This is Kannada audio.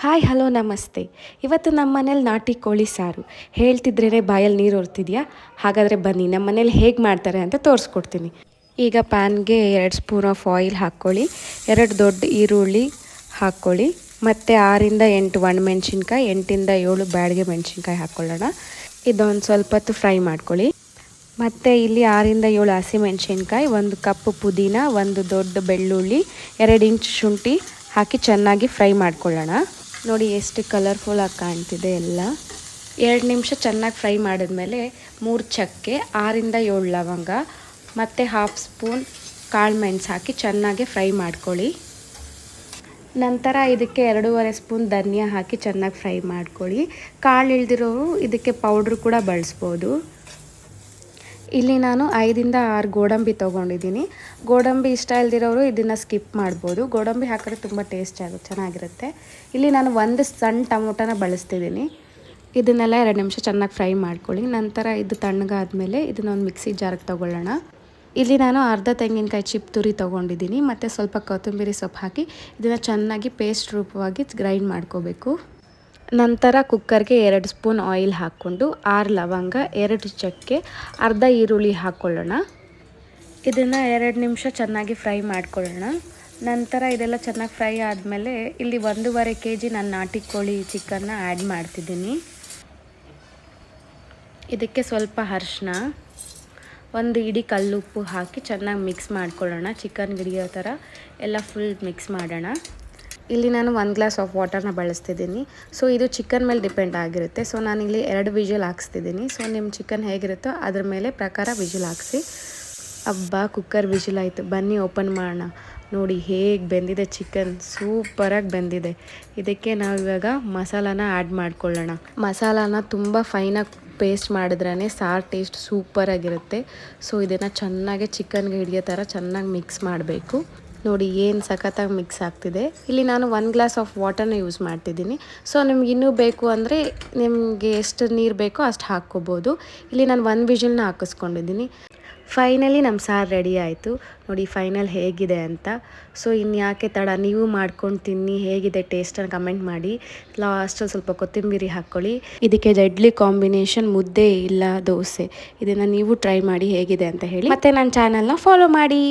ಹಾಯ್ ಹಲೋ ನಮಸ್ತೆ. ಇವತ್ತು ನಮ್ಮ ಮನೇಲಿ ನಾಟಿ ಕೋಳಿ ಸಾರು. ಹೇಳ್ತಿದ್ರೇ ಬಾಯಲ್ಲಿ ನೀರು ಹೊರ್ತಿದ್ಯಾ? ಹಾಗಾದರೆ ಬನ್ನಿ ನಮ್ಮ ಮನೇಲಿ ಹೇಗೆ ಮಾಡ್ತಾರೆ ಅಂತ ತೋರಿಸ್ಕೊಡ್ತೀನಿ. ಈಗ ಪ್ಯಾನ್ಗೆ 2 ಸ್ಪೂನ್ ಆಫ್ ಆಯಿಲ್ ಹಾಕ್ಕೊಳ್ಳಿ. 2 ದೊಡ್ಡ ಈರುಳ್ಳಿ ಹಾಕ್ಕೊಳ್ಳಿ. ಮತ್ತು 6ರಿಂದ 8 ಒಣಮೆಣ್ಸಿನ್ಕಾಯಿ, 8ರಿಂದ 7 ಬ್ಯಾಡಗೆ ಮೆಣಸಿನ್ಕಾಯಿ ಹಾಕ್ಕೊಳ್ಳೋಣ. ಇದೊಂದು ಸ್ವಲ್ಪ ಹೊತ್ತು ಫ್ರೈ ಮಾಡ್ಕೊಳ್ಳಿ. ಮತ್ತು ಇಲ್ಲಿ 6ರಿಂದ 7 ಹಸಿಮೆಣ್ಸಿನ್ಕಾಯಿ, 1 ಕಪ್ ಪುದೀನ, 1 ದೊಡ್ಡ ಬೆಳ್ಳುಳ್ಳಿ, 2 ಇಂಚ್ ಶುಂಠಿ ಹಾಕಿ ಚೆನ್ನಾಗಿ ಫ್ರೈ ಮಾಡ್ಕೊಳ್ಳೋಣ. ನೋಡಿ ಎಷ್ಟು ಕಲರ್ಫುಲ್ಲಾಗಿ ಕಾಣ್ತಿದೆ ಎಲ್ಲ. 2 ನಿಮಿಷ ಚೆನ್ನಾಗಿ ಫ್ರೈ ಮಾಡಿದ್ಮೇಲೆ 3 ಚಕ್ಕೆ, 6ರಿಂದ 7 ಲವಂಗ ಮತ್ತು 1/2 ಸ್ಪೂನ್ ಕಾಳು ಮೆಣಸು ಹಾಕಿ ಚೆನ್ನಾಗಿ ಫ್ರೈ ಮಾಡ್ಕೊಳ್ಳಿ. ನಂತರ ಇದಕ್ಕೆ 2.5 ಸ್ಪೂನ್ ಧನಿಯಾ ಹಾಕಿ ಚೆನ್ನಾಗಿ ಫ್ರೈ ಮಾಡ್ಕೊಳ್ಳಿ. ಕಾಳು ಇಳ್ದಿರೋರು ಇದಕ್ಕೆ ಪೌಡ್ರು ಕೂಡ ಬಳಸ್ಬೋದು. ಇಲ್ಲಿ ನಾನು 5ರಿಂದ 6 ಗೋಡಂಬಿ ತೊಗೊಂಡಿದ್ದೀನಿ. ಗೋಡಂಬಿ ಇಷ್ಟ ಇಲ್ದಿರೋರು ಇದನ್ನು ಸ್ಕಿಪ್ ಮಾಡ್ಬೋದು. ಗೋಡಂಬಿ ಹಾಕಿದ್ರೆ ತುಂಬ ಟೇಸ್ಟ್ ಆಗುತ್ತೆ, ಚೆನ್ನಾಗಿರುತ್ತೆ. ಇಲ್ಲಿ ನಾನು 1 ಸಣ್ಣ ಟೊಮೊಟೊನ ಬಳಸ್ತಿದ್ದೀನಿ. ಇದನ್ನೆಲ್ಲ 2 ನಿಮಿಷ ಚೆನ್ನಾಗಿ ಫ್ರೈ ಮಾಡ್ಕೊಳ್ಳಿ. ನಂತರ ಇದು ತಣ್ಣಗಾದ್ಮೇಲೆ ಇದನ್ನೊಂದು ಮಿಕ್ಸಿ ಜಾರಿಗೆ ತೊಗೊಳ್ಳೋಣ. ಇಲ್ಲಿ ನಾನು ಅರ್ಧ ತೆಂಗಿನಕಾಯಿ ಚಿಪ್ ತುರಿ ತೊಗೊಂಡಿದ್ದೀನಿ ಮತ್ತು ಸ್ವಲ್ಪ ಕೊತ್ತಂಬರಿ ಸೊಪ್ಪು ಹಾಕಿ ಇದನ್ನು ಚೆನ್ನಾಗಿ ಪೇಸ್ಟ್ ರೂಪವಾಗಿ ಗ್ರೈಂಡ್ ಮಾಡ್ಕೋಬೇಕು. ನಂತರ ಕುಕ್ಕರ್ಗೆ 2 ಸ್ಪೂನ್ ಆಯಿಲ್ ಹಾಕ್ಕೊಂಡು 6 ಲವಂಗ, 2 ಚಕ್ಕೆ, ಅರ್ಧ ಈರುಳ್ಳಿ ಹಾಕ್ಕೊಳ್ಳೋಣ. ಇದನ್ನು 2 ನಿಮಿಷ ಚೆನ್ನಾಗಿ ಫ್ರೈ ಮಾಡ್ಕೊಳ್ಳೋಣ. ನಂತರ ಇದೆಲ್ಲ ಚೆನ್ನಾಗಿ ಫ್ರೈ ಆದಮೇಲೆ ಇಲ್ಲಿ 1.5 kg ನಾನು ನಾಟಿ ಕೋಳಿ ಚಿಕನ್ನ ಆ್ಯಡ್ ಮಾಡ್ತಿದ್ದೀನಿ. ಇದಕ್ಕೆ ಸ್ವಲ್ಪ ಅರಿಶಿನ, 1 ಇಡೀ ಕಲ್ಲುಪ್ಪು ಹಾಕಿ ಚೆನ್ನಾಗಿ ಮಿಕ್ಸ್ ಮಾಡ್ಕೊಳ್ಳೋಣ. ಚಿಕನ್ಗೆ ಹಿಡಿಯೋ ಥರ ಎಲ್ಲ ಫುಲ್ ಮಿಕ್ಸ್ ಮಾಡೋಣ. ಇಲ್ಲಿ ನಾನು 1 ಗ್ಲಾಸ್ ಆಫ್ ವಾಟರ್ನ ಬಳಸ್ತಿದ್ದೀನಿ. ಸೊ ಇದು ಚಿಕನ್ ಮೇಲೆ ಡಿಪೆಂಡ್ ಆಗಿರುತ್ತೆ. ಸೊ ನಾನಿಲ್ಲಿ 2 ವಿಷಲ್ ಹಾಕ್ಸ್ತಿದ್ದೀನಿ. ಸೊ ನಿಮ್ಮ ಚಿಕನ್ ಹೇಗಿರುತ್ತೋ ಅದ್ರ ಮೇಲೆ ಪ್ರಕಾರ ವಿಷಲ್ ಹಾಕ್ಸಿ. ಅಬ್ಬಾ, ಕುಕ್ಕರ್ ವಿಷಲ್ ಆಯಿತು. ಬನ್ನಿ ಓಪನ್ ಮಾಡೋಣ. ನೋಡಿ ಹೇಗೆ ಬೆಂದಿದೆ ಚಿಕನ್, ಸೂಪರಾಗಿ ಬೆಂದಿದೆ. ಇದಕ್ಕೆ ನಾವು ಇವಾಗ ಮಸಾಲಾನ ಆ್ಯಡ್ ಮಾಡ್ಕೊಳ್ಳೋಣ. ಮಸಾಲಾನ ತುಂಬ ಫೈನಾಗಿ ಪೇಸ್ಟ್ ಮಾಡಿದ್ರೇ ಸಾರು ಟೇಸ್ಟ್ ಸೂಪರಾಗಿರುತ್ತೆ. ಸೊ ಇದನ್ನು ಚೆನ್ನಾಗಿ ಚಿಕನ್ಗೆ ಹಿಡಿಯೋ ಥರ ಚೆನ್ನಾಗಿ ಮಿಕ್ಸ್ ಮಾಡಬೇಕು. ನೋಡಿ ಏನು ಸಖತ್ತಾಗಿ ಮಿಕ್ಸ್ ಆಗ್ತಿದೆ. ಇಲ್ಲಿ ನಾನು 1 ಗ್ಲಾಸ್ ಆಫ್ ವಾಟರ್ನ ಯೂಸ್ ಮಾಡ್ತಿದ್ದೀನಿ. ಸೊ ನಿಮ್ಗೆ ಇನ್ನೂ ಬೇಕು ಅಂದರೆ ನಿಮಗೆ ಎಷ್ಟು ನೀರು ಬೇಕೋ ಅಷ್ಟು ಹಾಕ್ಕೋಬೋದು. ಇಲ್ಲಿ ನಾನು 1 ವಿಷಲ್ನ ಹಾಕಿಸ್ಕೊಂಡಿದ್ದೀನಿ. ಫೈನಲಿ ನಮ್ಮ ಸಾರು ರೆಡಿ ಆಯಿತು. ನೋಡಿ ಫೈನಲ್ ಹೇಗಿದೆ ಅಂತ. ಸೊ ಇನ್ಯಾಕೆ ತಡ, ನೀವು ಮಾಡ್ಕೊಂಡು ತಿನ್ನಿ, ಹೇಗಿದೆ ಟೇಸ್ಟನ್ನು ಕಮೆಂಟ್ ಮಾಡಿ. ಲಾಸ್ಟಲ್ಲಿ ಸ್ವಲ್ಪ ಕೊತ್ತಂಬರಿ ಹಾಕ್ಕೊಳ್ಳಿ. ಇದಕ್ಕೆ ಡೆಡ್ಲಿ ಕಾಂಬಿನೇಷನ್ ಮುದ್ದೆ ಇಲ್ಲ ದೋಸೆ. ಇದನ್ನು ನೀವು ಟ್ರೈ ಮಾಡಿ ಹೇಗಿದೆ ಅಂತ ಹೇಳಿ. ಮತ್ತು ನನ್ನ ಚಾನಲ್ನ ಫಾಲೋ ಮಾಡಿ.